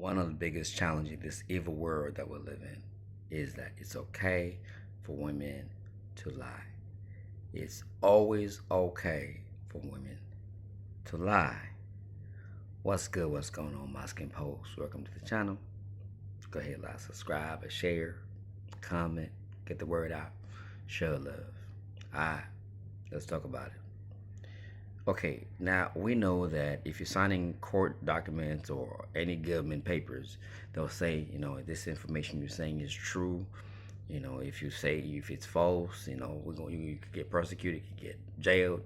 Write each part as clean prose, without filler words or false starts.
one of the biggest challenges in this evil world that we live in is that it's okay for women to lie. It's always okay for women to lie. What's good? What's going on, my skin post? Welcome to the channel. Go ahead, like, subscribe, and share, comment, get the word out, show love. Alright, let's talk about it. Okay, now we know that if you're signing court documents or any government papers, they'll say, this information you're saying is true. If you say if it's false, you could get persecuted, you could get jailed,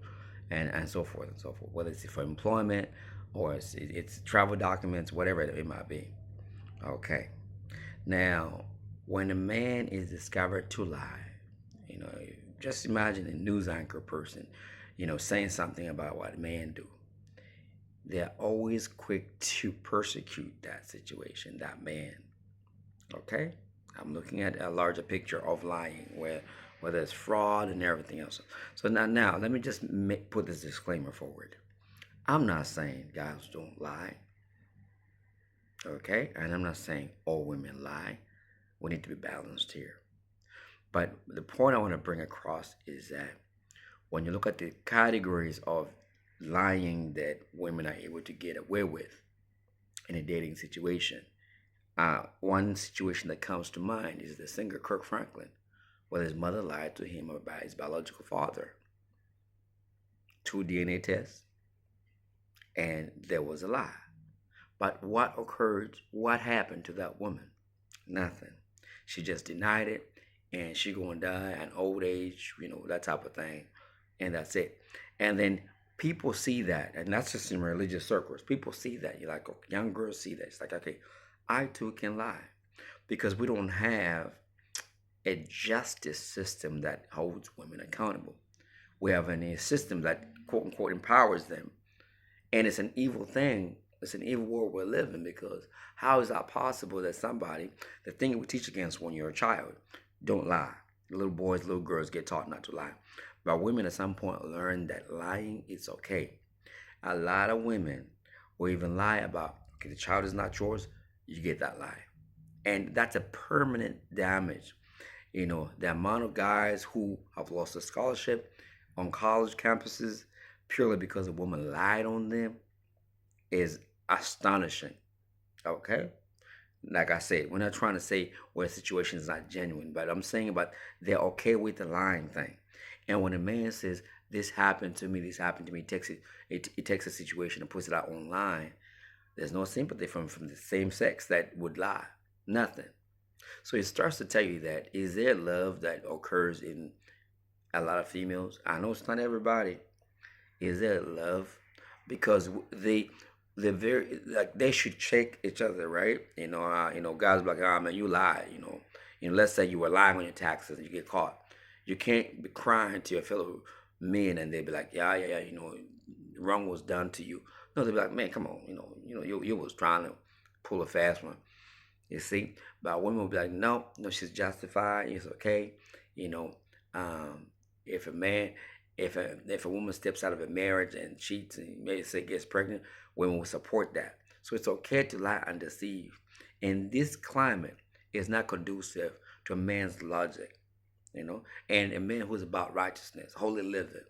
and so forth and so forth. Whether it's for employment or it's travel documents, whatever it might be. Okay. Now, when a man is discovered to lie, you know, just imagine a news anchor person, saying something about what a man do. They're always quick to persecute that situation, that man. Okay? I'm looking at a larger picture of lying, where there's fraud and everything else. So now let me just put this disclaimer forward. I'm not saying guys don't lie. Okay? And I'm not saying all women lie. We need to be balanced here. But the point I want to bring across is that when you look at the categories of lying that women are able to get away with in a dating situation, one situation that comes to mind is the singer Kirk Franklin, where his mother lied to him about his biological father. 2 DNA tests, and there was a lie. But what occurred? What happened to that woman? Nothing. She just denied it, and she gonna die at old age, that type of thing, and that's it. And then people see that, and that's just in religious circles. People see that. You're like, okay, young girls see that. It's like, okay, I too can lie, because we don't have a justice system that holds women accountable. We have a system that quote unquote empowers them, and it's an evil thing. It's an evil world we're living, because how is that possible that somebody, the thing we teach against when you're a child, don't lie. Little boys, little girls get taught not to lie. But women at some point learn that lying is okay. A lot of women will even lie about, okay, the child is not yours, you get that lie. And that's a permanent damage. The amount of guys who have lost a scholarship on college campuses purely because a woman lied on them is astonishing. Okay? Like I said, we're not trying to say where a situation is not genuine, but I'm saying about they're okay with the lying thing. And when a man says, this happened to me, it takes a situation and puts it out online, there's no sympathy from the same sex that would lie. Nothing. So it starts to tell you that, is there love that occurs in a lot of females? I know it's not everybody. Is there love? Because they're very, like, they should check each other, right? Guys be like, ah, man, you lie. Let's say you were lying on your taxes and you get caught. You can't be crying to your fellow men and they be like, yeah, wrong was done to you. No, they be like, man, come on, you was trying to pull a fast one. You see, but women will be like, no, she's justified. It's okay. You know, if a man, if a woman steps out of a marriage and cheats and maybe say gets pregnant, women will support that. So it's okay to lie and deceive. And this climate is not conducive to a man's logic, and a man who's about righteousness, holy living.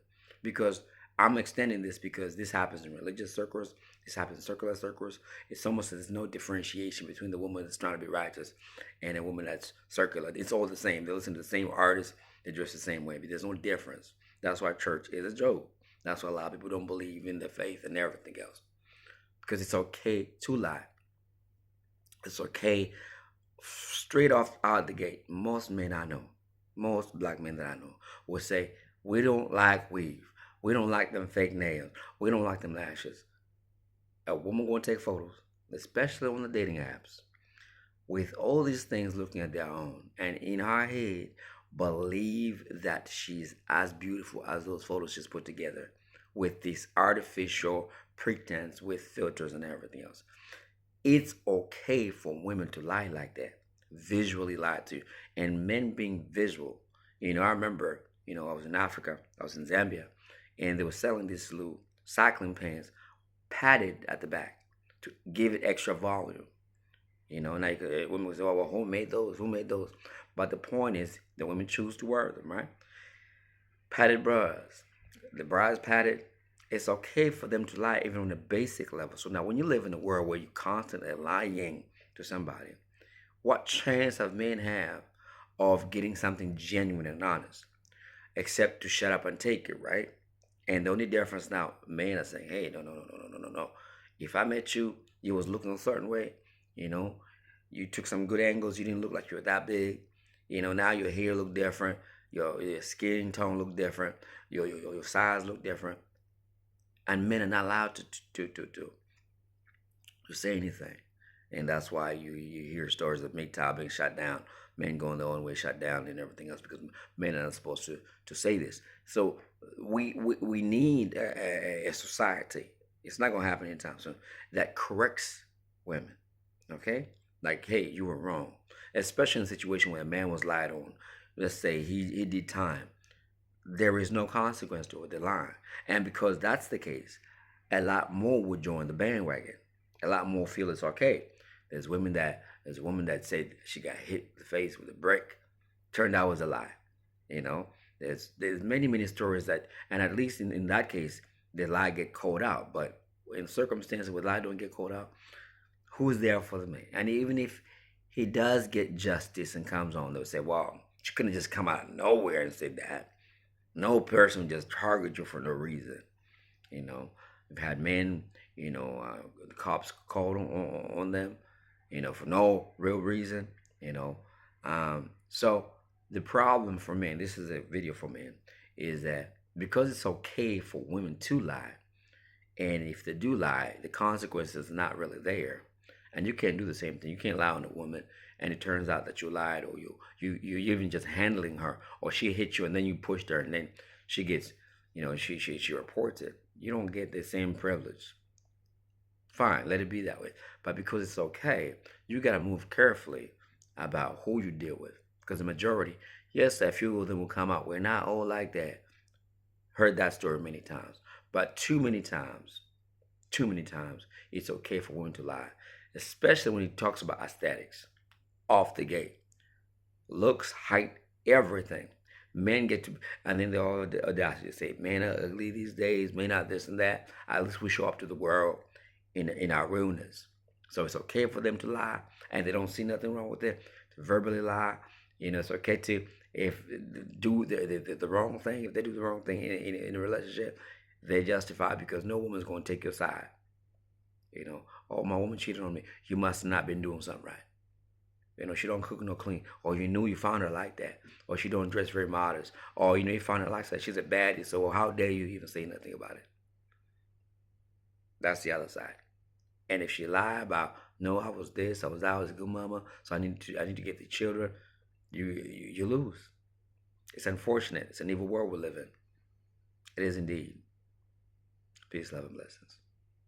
Because I'm extending this because this happens in religious circles, this happens in circular circles. It's almost there's no differentiation between the woman that's trying to be righteous and a woman that's circular. It's all the same. They listen to the same artists, they dress the same way, but there's no difference. That's why church is a joke. That's why a lot of people don't believe in the faith and everything else. Because it's okay to lie. It's okay straight off out the gate. Most men I know, most black men that I know, will say, we don't like weave. We don't like them fake nails. We don't like them lashes. A woman gonna take photos, especially on the dating apps, with all these things looking at their own, and in her head, believe that she's as beautiful as those photos she's put together with this artificial pretense with filters and everything else. It's okay for women to lie like that, visually lie to, and men being visual. I remember, I was in Africa, I was in Zambia, and they were selling these little cycling pants padded at the back to give it extra volume. You know, and like women will say, "Oh, well, who made those? Who made those?" But the point is, the women choose to wear them, right? Padded bras. The bras padded. It's okay for them to lie even on the basic level. So now, when you live in a world where you're constantly lying to somebody, what chance of men have of getting something genuine and honest, except to shut up and take it, right? And the only difference now, men are saying, "Hey, no, no, no, no, no, no, no, no. If I met you, you was looking a certain way, you know, you took some good angles. You didn't look like you were that big. You know, now your hair look different. Your skin tone look different. Your size look different. And men are not allowed to say anything. And that's why you hear stories of MGTOW being shut down, men going their own way, shut down, and everything else because men are not supposed to say this. So we need a society. It's not going to happen anytime soon that corrects women. Okay, like, hey, you were wrong, especially in a situation where a man was lied on. Let's say he did time. There is no consequence to it. The line, and because that's the case, a lot more would join the bandwagon. A lot more feel it's okay. There's a woman that said she got hit in the face with a brick. Turned out it was a lie. You know, there's many stories that, and at least in that case, the lie get called out. But in circumstances where lie don't get called out, who's there for the man? And even if he does get justice and comes on, they'll say, well, she couldn't just come out of nowhere and say that. No person just target you for no reason. You know, we've had men, the cops called on them, for no real reason, So the problem for men, this is a video for men, is that because it's okay for women to lie, and if they do lie, the consequences are not really there. And you can't do the same thing. You can't lie on a woman, and it turns out that you lied, or you're even just handling her, or she hit you, and then you pushed her, and then she gets, she reports it. You don't get the same privilege. Fine, let it be that way. But because it's okay, you got to move carefully about who you deal with, because the majority, yes, a few of them will come out. We're not all like that. Heard that story many times, but too many times, it's okay for women to lie, especially when he talks about aesthetics off the gate, looks, height, everything. Men get to, and then they all the audacity to say, "Men are ugly these days, men are this and that." At least we show up to the world in our realness. So it's okay for them to lie, and they don't see nothing wrong with it. To verbally lie, it's okay to if do the wrong thing. If they do the wrong thing in a relationship, they justify because no woman's going to take your side. Oh, my woman cheated on me. You must have not been doing something right. She don't cook no clean, or you knew you found her like that, or she don't dress very modest, or you found her like that. She's a baddie, so how dare you even say nothing about it? That's the other side. And if she lie about, no, I was this, I was that, I was a good mama, so I need to get the children, you lose. It's unfortunate. It's an evil world we live in. It is indeed. Peace, love, and blessings.